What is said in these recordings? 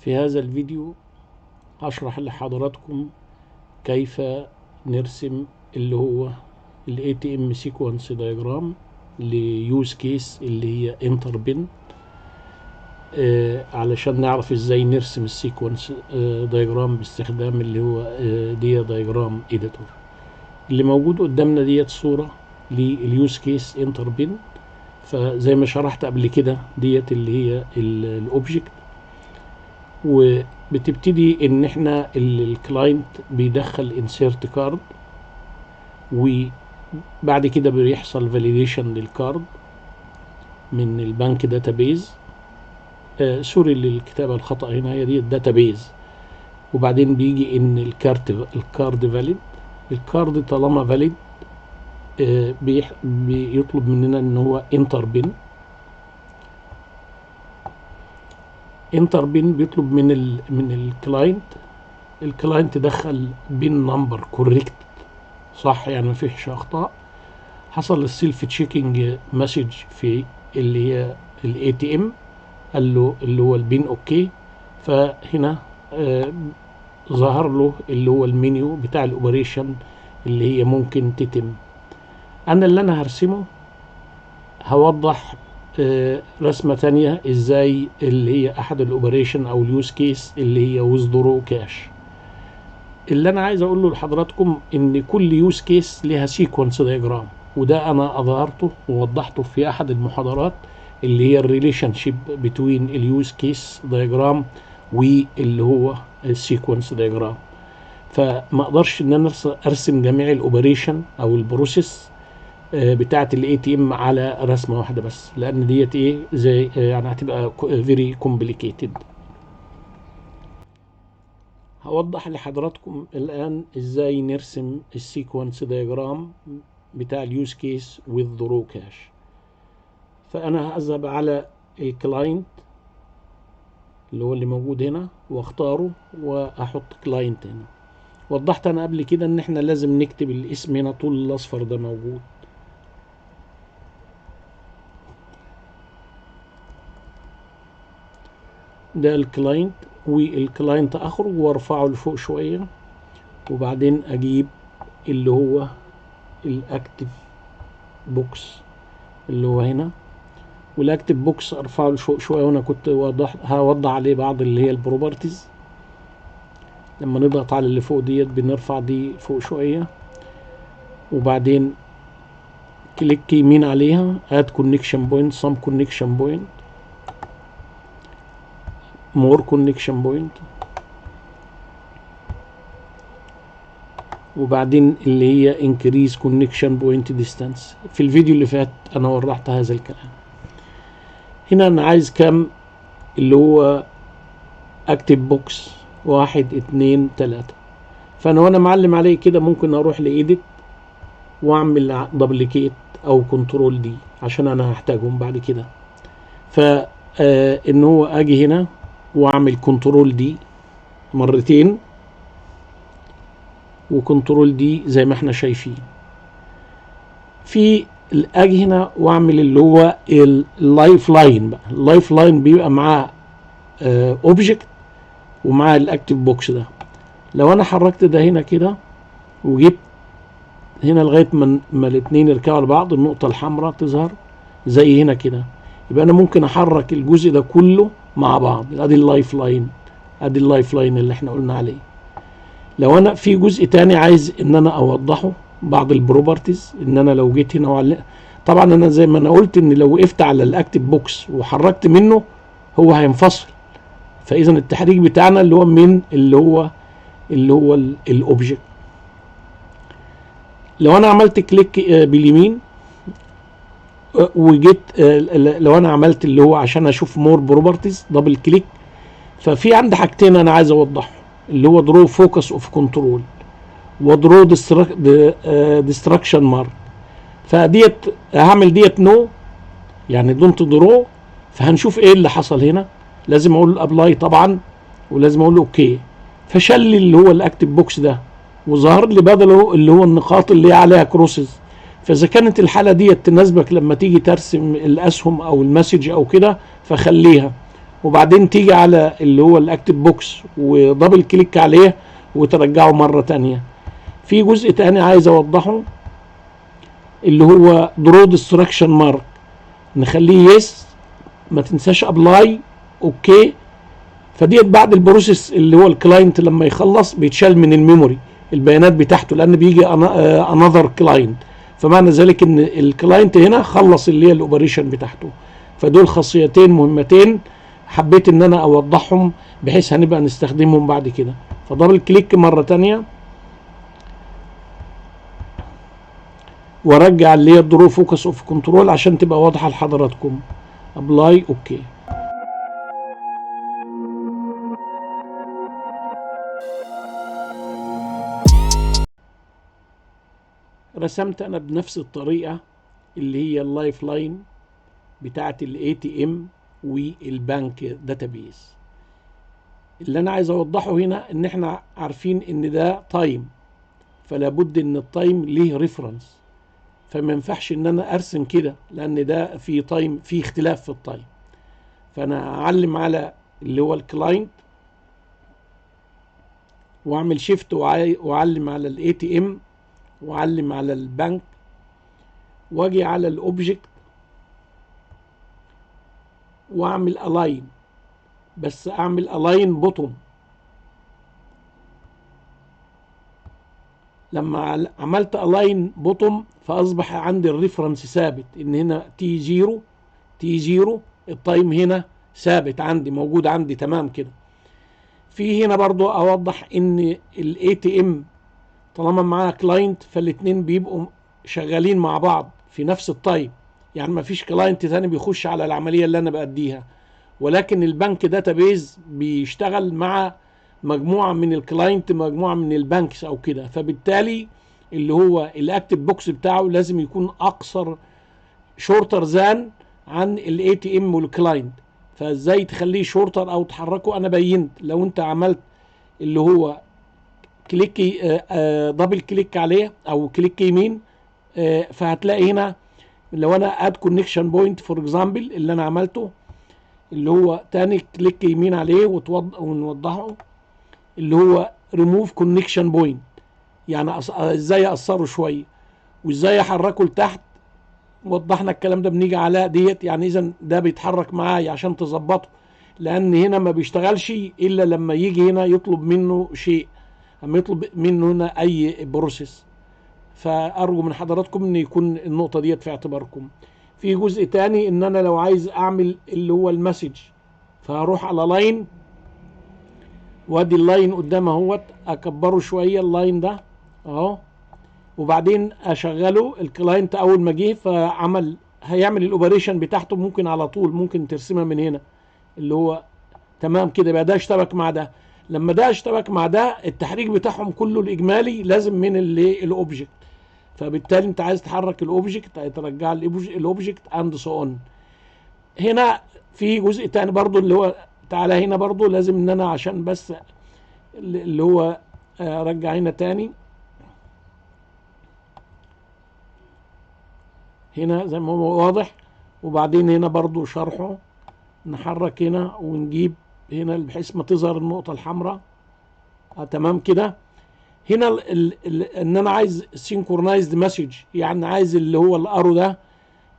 في هذا الفيديو هشرح لحضراتكم كيف نرسم اللي هو ال ATM sequence diagram ليوز كيس اللي هي انتر بن، علشان نعرف ازاي نرسم السيكونس دايجرام باستخدام اللي هو دي دايجرام اديتور. اللي موجود قدامنا ديت صورة لليوز كيس انتر بن، فزي ما شرحت قبل كده ديت اللي هي الاوبجكت، وبتبتدي ان احنا الكلاينت بيدخل انسيرت كارد، وبعد كده بيحصل فاليديشن للكارد من البنك داتابيز. سوري للكتابة الخطأ هنا، هي دي الداتابيز. وبعدين بيجي ان الكارد فاليد. الكارد طالما فاليد بيطلب مننا ان هو انتر بن بيطلب من الكلاينت دخل بن نمبر كوريكت صح، يعني مفيش اخطاء. حصل السيلف تشيكينج مسج في اللي هي الاي تي ام، قال له اللي هو البين اوكي، فهنا ظهر له اللي هو المنيو بتاع الاوبريشن اللي هي ممكن تتم. انا اللي انا هرسمه هوضح رسمة تانية ازاي اللي هي احد الاوبريشن او اليوز كيس اللي هي ويزدرو كاش. اللي انا عايز اقوله لحضراتكم ان كل يوز كيس ليها سيكونس دايجرام، وده انا اظهرته ووضحته في احد المحاضرات اللي هي الريليشن شيب بتوين اليوز كيس دايجرام واللي هو السيكونس دايجرام. فما اقدرش ان انا ارسم جميع الاوبريشن او البروسيس بتاعه الاي تي ام على رسمه واحده بس، لان ديت ايه زي يعني هتبقى فيري كومبليكيتد. هوضح لحضراتكم الان ازاي نرسم السيكونس دايجرام بتاع اليوز كيس وذرو كاش. فانا هذهب على الكلاينت اللي هو اللي موجود هنا واختاره واحط كلاينت هنا. وضحت انا قبل كده ان احنا لازم نكتب الاسم هنا طول الاصفر ده موجود. ده الكلاينت، والكلاينت اخرج وارفعه لفوق شويه، وبعدين اجيب اللي هو الاكتف بوكس اللي هو هنا، والاكتف بوكس ارفعه لفوق شويه، وانا كنت هوضح عليه بعض اللي هي البروبرتيز. لما نضغط على اللي فوق ديت بنرفع دي فوق شويه، وبعدين كليك يمين عليها اد كونكشن بوينت، سم كونكشن بوينت، مور كونكشن بوينت، وبعدين اللي هي انكريز كونكشن بوينت ديستانس. في الفيديو اللي فات انا وضحت هذا الكلام. هنا انا عايز كام اللي هو اكتب بوكس 1 2 3، فانا وانا معلم عليه كده ممكن اروح لايديت واعمل دبليكيت او كنترول دي عشان انا هحتاجهم بعد كده. ان هو اجي هنا واعمل كنترول دي مرتين وكنترول دي زي ما احنا شايفين. في اجي هنا واعمل اللي هو اللايف لاين. بقى اللايف لاين بيبقى معاه اوبجكت ومعاه الاكتف بوكس ده. لو انا حركت ده هنا كده وجبت هنا لغايه ما الاثنين يركبوا لبعض، النقطه الحمراء تظهر زي هنا كده، يبقى انا ممكن احرك الجزء ده كله مع بعض. ادي اللايف لاين، ادي اللايف لاين اللي احنا قلنا عليه. لو انا في جزء تاني عايز ان انا اوضحه بعض البروبرتيز، ان انا لو جيت هنا طبعا انا زي ما انا قلت ان لو وقفت على الاكتف بوكس وحركت منه هو هينفصل، فاذا التحريك بتاعنا اللي هو من اللي هو الاوبجكت. لو انا عملت كليك باليمين وجيت لو انا عملت اللي هو عشان اشوف مور بروبرتيز دبل كليك، ففي عندي حاجتين انا عايز اوضحهم اللي هو درو فوكس اوف كنترول ودرو ديستراكشن مارك. فديت هعمل ديت نو، يعني دونت درو. فهنشوف ايه اللي حصل هنا. لازم اقول ابلاي طبعا، ولازم اقول اوكي. فشل لي اللي هو الاكتف بوكس ده وظهر لي بدله اللي هو النقاط اللي هي عليها كروسز. فاذا كانت الحاله ديت تناسبك لما تيجي ترسم الاسهم او المسج او كده فخليها، وبعدين تيجي على اللي هو الاكتف بوكس ودبل كليك عليه وترجعه مرة تانية. في جزء تاني عايز اوضحه اللي هو درو ديستراكشن مارك، نخليه يس، ما تنساش ابلاي، اوكي. فديت بعد البروسيس اللي هو الكلاينت لما يخلص بيتشال من الميموري البيانات بتاعته، لان بيجي انذر كلاينت، فمعنى ذلك ان الكلاينت هنا خلص اللي هي الاوبريشن بتاعته. فدول خاصيتين مهمتين حبيت ان انا اوضحهم بحيث هنبقى نستخدمهم بعد كده. فدبل كليك مره تانية وارجع اللي هي الدرو فوكس اوف كنترول عشان تبقى واضحه لحضراتكم. ابلاي، اوكي. رسمت انا بنفس الطريقه اللي هي اللايف لاين بتاعه الاي تي ام والبنك داتابيز. اللي انا عايز اوضحه هنا ان احنا عارفين ان ده تايم، فلا بد ان التايم ليه ريفرنس، فما ينفعش ان انا ارسم كده لان ده في تايم، في اختلاف في التايم. فانا اعلم على اللي هو الكلاينت واعمل شيفت واعلم على الاي تي ام واعلم على البنك واجي على الاوبجكت واعمل الاين، بس اعمل الاين بوتوم. لما عملت الاين بوتوم فاصبح عندي الريفرنس ثابت، ان هنا تي 0 تي 0 التايم هنا ثابت عندي، موجود عندي تمام كده. في هنا برضو اوضح ان الاي تي ام طالما معاها كلاينت فالاثنين بيبقوا شغالين مع بعض في نفس التايم، يعني ما فيش كلاينت ثاني بيخش على العمليه اللي انا باديها. ولكن البنك داتابيز بيشتغل مع مجموعه من الكلاينت، مجموعه من البنكس او كده، فبالتالي اللي هو الاكتف بوكس بتاعه لازم يكون اقصر، شورتر ذان عن الاي تي ام والكلاينت. فازاي تخليه شورتر او تحركه؟ انا بينت لو انت عملت اللي هو كليك دبل كليك عليه او كليك يمين، فهتلاقي هنا لو انا اد كونكشن بوينت فور اكزامبل اللي انا عملته، اللي هو تاني كليك يمين عليه ونوضحه اللي هو ريموف كونكشن بوينت، يعني ازاي اقصره شويه وازاي احركه لتحت. وضحنا الكلام ده، بنيجي على ديت، يعني اذا ده بيتحرك معايا عشان تظبطه، لان هنا ما بيشتغلش الا لما يجي هنا يطلب منه شيء، اما يطلب منه هنا اي بروسيس. فارجو من حضراتكم ان يكون النقطه ديت في اعتباركم. في جزء تاني ان انا لو عايز اعمل اللي هو المسج، فهروح على لاين وادي اللاين قدام اهوت، اكبره شويه اللاين ده اهو، وبعدين اشغله. الكلاينت اول ما جه فعمل هيعمل الاوبريشن بتاعته، ممكن على طول ممكن ترسمها من هنا اللي هو تمام كده، يبقى ده اشتبك مع ده. لما ده اشتبك مع ده التحريك بتاعهم كله الاجمالي لازم من اللي الاوبجكت، فبالتالي انت عايز تحرك الاوبجكت هترجع الاوبجكت اند سو اون. هنا في جزء تاني برضو اللي هو تعالى هنا برضو لازم ان انا عشان بس اللي هو ارجع هنا تاني، هنا زي ما هو واضح. وبعدين هنا برضو شرحه، نحرك هنا ونجيب هنا بحيث ما تظهر النقطة الحمراء. تمام كده. هنا ان انا عايز سينكرونايزد مسج، يعني عايز اللي هو الارو ده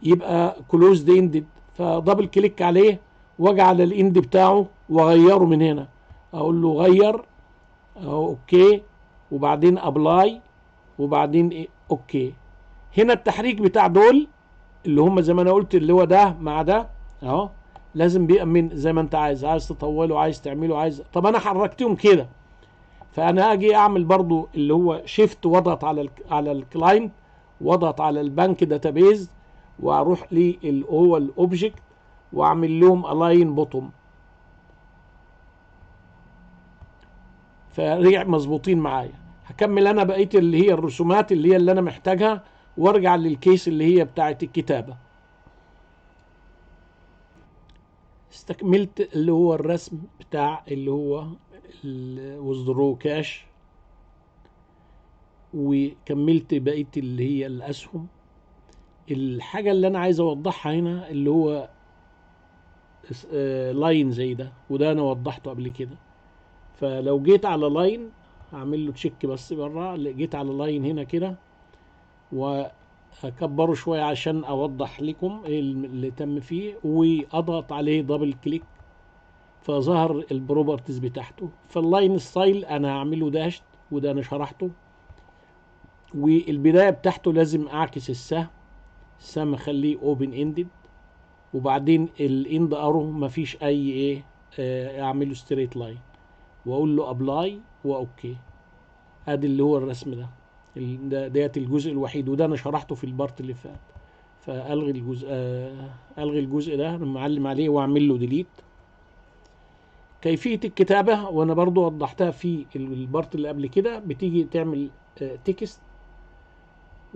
يبقى كلوزد اندد، فدبل كليك عليه واجي على الاند بتاعه واغيره من هنا، اقول له غير اهو اوكي، وبعدين ابلاي، وبعدين إيه؟ اوكي. هنا التحريك بتاع دول اللي هم زي ما انا قلت اللي هو ده مع ده اهو، لازم بيأمن زي ما انت عايز تطوله، عايز تعمله، عايز. طب انا حركتهم كده، فانا اجي اعمل برضو اللي هو شيفت واضغط على الكلاينت واضغط على البنك داتابيز واروح اللي هو الاوبجكت واعمل لهم الاين بوتوم، فرجع مظبوطين معايا. هكمل انا بقيه اللي هي الرسومات اللي هي اللي انا محتاجها وارجع للكيس اللي هي بتاعه الكتابه. استكملت اللي هو الرسم بتاع اللي هو الوزدرو كاش، وكملت بقيه اللي هي الاسهم. الحاجه اللي انا عايز اوضحها هنا اللي هو لاين زي ده، وده انا وضحته قبل كده. فلو جيت على لاين هعمل له تشيك بس بره، جيت على لاين هنا كده واكبره شويه عشان اوضح لكم ايه اللي تم فيه، واضغط عليه دبل كليك فظهر البروبرتيز بتاعته. فاللاين ستايل انا هعمله داشت، وده انا شرحته. والبدايه بتاعته لازم اعكس السهم اخليه اوبن اندد، وبعدين الاند ارو مفيش اي ايه، اعمله ستريت لاين واقول له ابلاي واوكي. ادي اللي هو الرسم ده، ديت الجزء الوحيد، وده انا شرحته في البارت اللي فات. فالغي الجزء، الغي الجزء ده انا معلم عليه واعمل له ديليت. كيفيه الكتابه وانا برضو وضحتها في البارت اللي قبل كده. بتيجي تعمل تكست،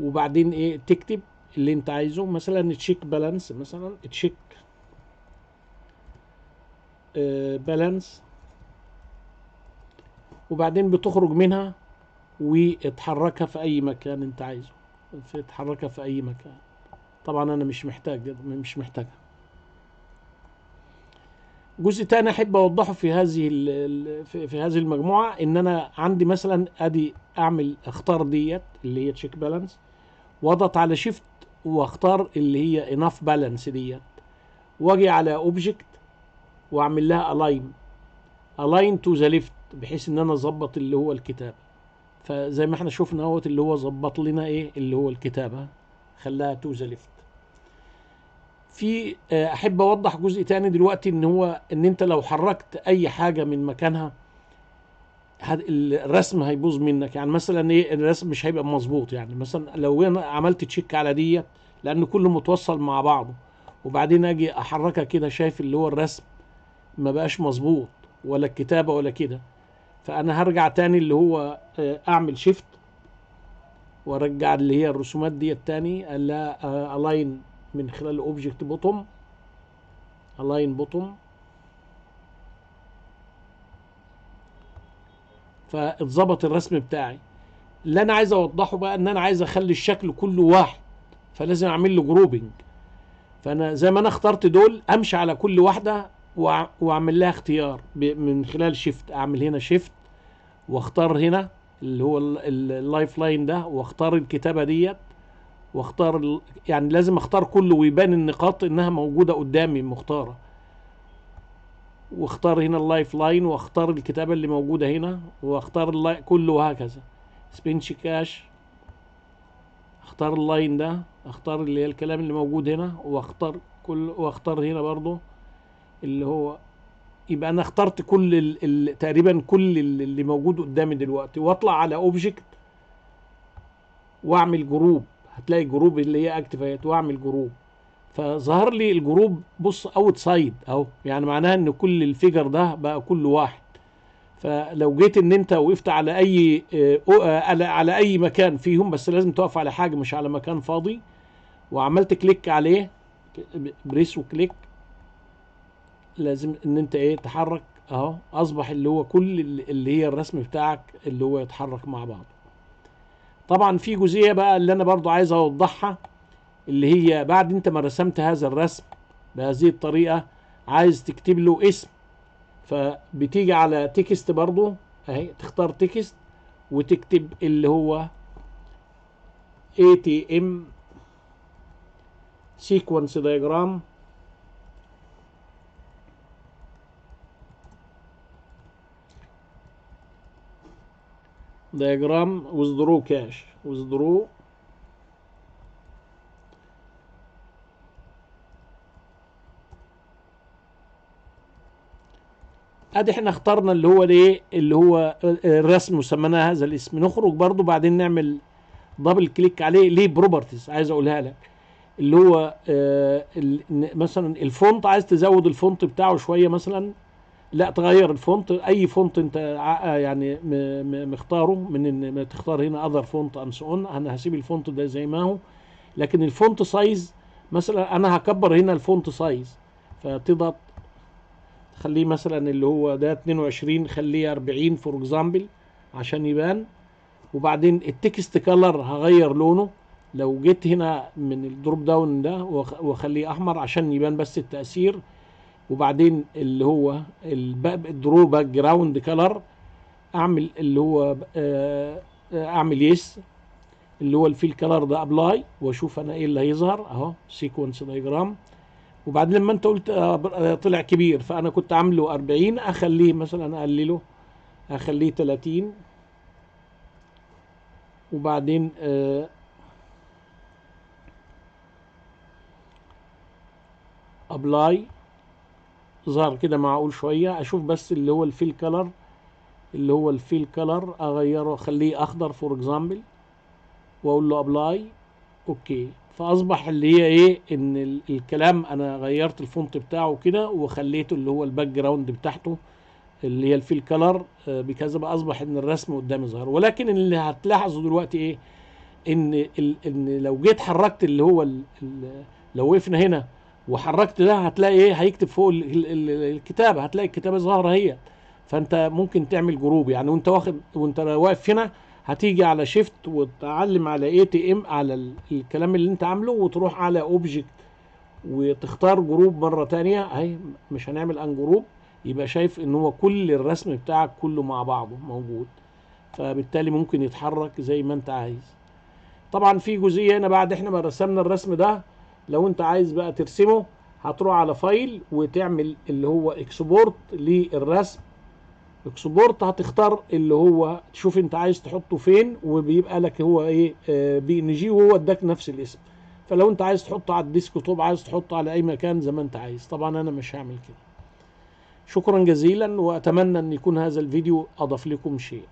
وبعدين ايه تكتب اللي انت عايزه، مثلا تشيك بالانس، مثلا تشيك بالانس، وبعدين بتخرج منها وتحركها في اي مكان انت عايزه، تحركها في اي مكان. طبعا انا مش محتاجها. جزء تاني احب اوضحه في هذه في هذه المجموعه، ان انا عندي مثلا ادي اعمل اختار ديت اللي هي تشيك بالانس، واضغط على شيفت واختار اللي هي اناف بالانس ديت، واجي على اوبجكت واعمل لها الاين تو ذا ليفت، بحيث ان انا اظبط اللي هو الكتاب. فزي ما احنا شفنا اهوت اللي هو ظبط لنا ايه اللي هو الكتابه، خلاها تو ذا ليفت. في احب اوضح جزء تاني دلوقتي، ان هو ان انت لو حركت اي حاجه من مكانها الرسم هيبوظ منك. يعني مثلا ايه الرسم مش هيبقى مظبوط. يعني مثلا لو انا عملت تشيك على ديت، لان كله متوصل مع بعضه، وبعدين اجي احركها كده، شايف اللي هو الرسم ما بقاش مظبوط، ولا الكتابه ولا كده. فانا هرجع تاني اللي هو اعمل شيفت وارجع اللي هي الرسومات ديت تاني، الا الاين من خلال اوبجكت بوتوم، الاين بوتوم، فاتظبط الرسم بتاعي. اللي انا عايز اوضحه بقى ان انا عايز اخلي الشكل كله واحد، فلازم اعمل له جروبنج. فانا زي ما انا اخترت دول، امشي على كل واحده واعمل لها اختيار من خلال شيفت. اعمل هنا شيفت واختار هنا اللي هو اللايف لاين ده، واختار الكتابه ديت، واختار يعني لازم اختار كله ويبان النقاط انها موجوده قدامي مختاره، واختار هنا اللايف لاين، واختار الكتابه اللي موجوده هنا، واختار كله، وهكذا. سبنش كاش، اختار اللاين ده، اختار اللي هي الكلام اللي موجود هنا، واختار هنا برضو اللي هو، يبقى انا اخترت كل تقريبا كل اللي موجود قدامي دلوقتي. واطلع على اوبجكت واعمل جروب، هتلاقي جروب اللي هي اكتيفيت، واعمل جروب. فظهر لي الجروب، بص اوت سايد اهو، يعني معناها ان كل الفيجر ده بقى كله واحد. فلو جيت ان انت وقفت على اي على اي مكان فيهم، بس لازم تقف على حاجه مش على مكان فاضي، وعملت كليك عليه، بريس وكليك، لازم ان انت ايه تحرك اهو، اصبح اللي هو كل اللي هي الرسم بتاعك اللي هو يتحرك مع بعض. طبعا في جزئيه بقى اللي انا برضو عايز اوضحها، اللي هي بعد انت ما رسمت هذا الرسم بهذه الطريقه، عايز تكتب له اسم. فبتيجي على تكست برضو اهي، تختار تكست وتكتب اللي هو ATM sequence diagram withdraw cash withdraw ادي احنا اخترنا اللي هو الايه اللي هو الرسم وسميناه هذا الاسم. نخرج برضو بعدين نعمل دبل كليك عليه، ليه بروبرتيز عايز اقولها لك، اللي هو مثلا الفونت، عايز تزود الفونت بتاعه شويه مثلا، لا تغير الفونت، اي فونت انت يعني مختاره، من ان ما تختار هنا اذر فونت اند سو اون. انا هسيب الفونت ده زي ما هو، لكن الفونت سايز مثلا انا هكبر هنا الفونت سايز، فتضغط تخليه مثلا اللي هو ده 22، خليه 40 فور اكزامبل عشان يبان. وبعدين التكست كلر هغير لونه، لو جيت هنا من الدروب داون ده واخليه احمر عشان يبان بس التأثير. وبعدين اللي هو الدرو باك جراوند كلر، اعمل اللي هو اعمل يس اللي هو الفيل كلر ده ابلاي، واشوف انا ايه اللي هيظهر اهو سيكونس دايجرام. وبعدين لما انت قلت طلع كبير، فانا كنت عامله 40، اخليه مثلا اقلله اخليه 30. وبعدين ابلاي، ظهر كده معقول شويه. اشوف بس اللي هو الفيل كلر، اللي هو الفيل كلر اغيره اخليه اخضر فور اكزامبل، واقول له ابلاي اوكي. فاصبح اللي هي ايه ان الكلام انا غيرت الفونت بتاعه كده وخليته اللي هو الباك جراوند بتاعته اللي هي الفيل كلر بكذا، بقى اصبح ان الرسم قدامي ظهر. ولكن اللي هتلاحظه دلوقتي ايه ان لو جيت حركت اللي هو لو وقفنا هنا وحركت ده، هتلاقي ايه هيكتب فوق الكتابه، هتلاقي الكتابه ظاهره هي. فانت ممكن تعمل جروب يعني، وانت واقف هنا هتيجي على شيفت وتعلم على اي تي ام على الكلام اللي انت عامله، وتروح على اوبجكت وتختار جروب مره تانية اهي. مش هنعمل ان جروب، يبقى شايف ان هو كل الرسم بتاعك كله مع بعضه موجود، فبالتالي ممكن يتحرك زي ما انت عايز. طبعا في جزئيه هنا بعد احنا ما رسمنا الرسم ده، لو انت عايز بقى ترسمه هتروح على فايل وتعمل اللي هو اكسبورت للرسم. اكسبورت هتختار اللي هو تشوف انت عايز تحطه فين، وبيبقى لك هو ايه بي ان جي، وهو اداك نفس الاسم. فلو انت عايز تحطه على الديسك توب، عايز تحطه على اي مكان زي ما انت عايز. طبعا انا مش هعمل كده. شكرا جزيلا، واتمنى ان يكون هذا الفيديو اضاف لكم شيء.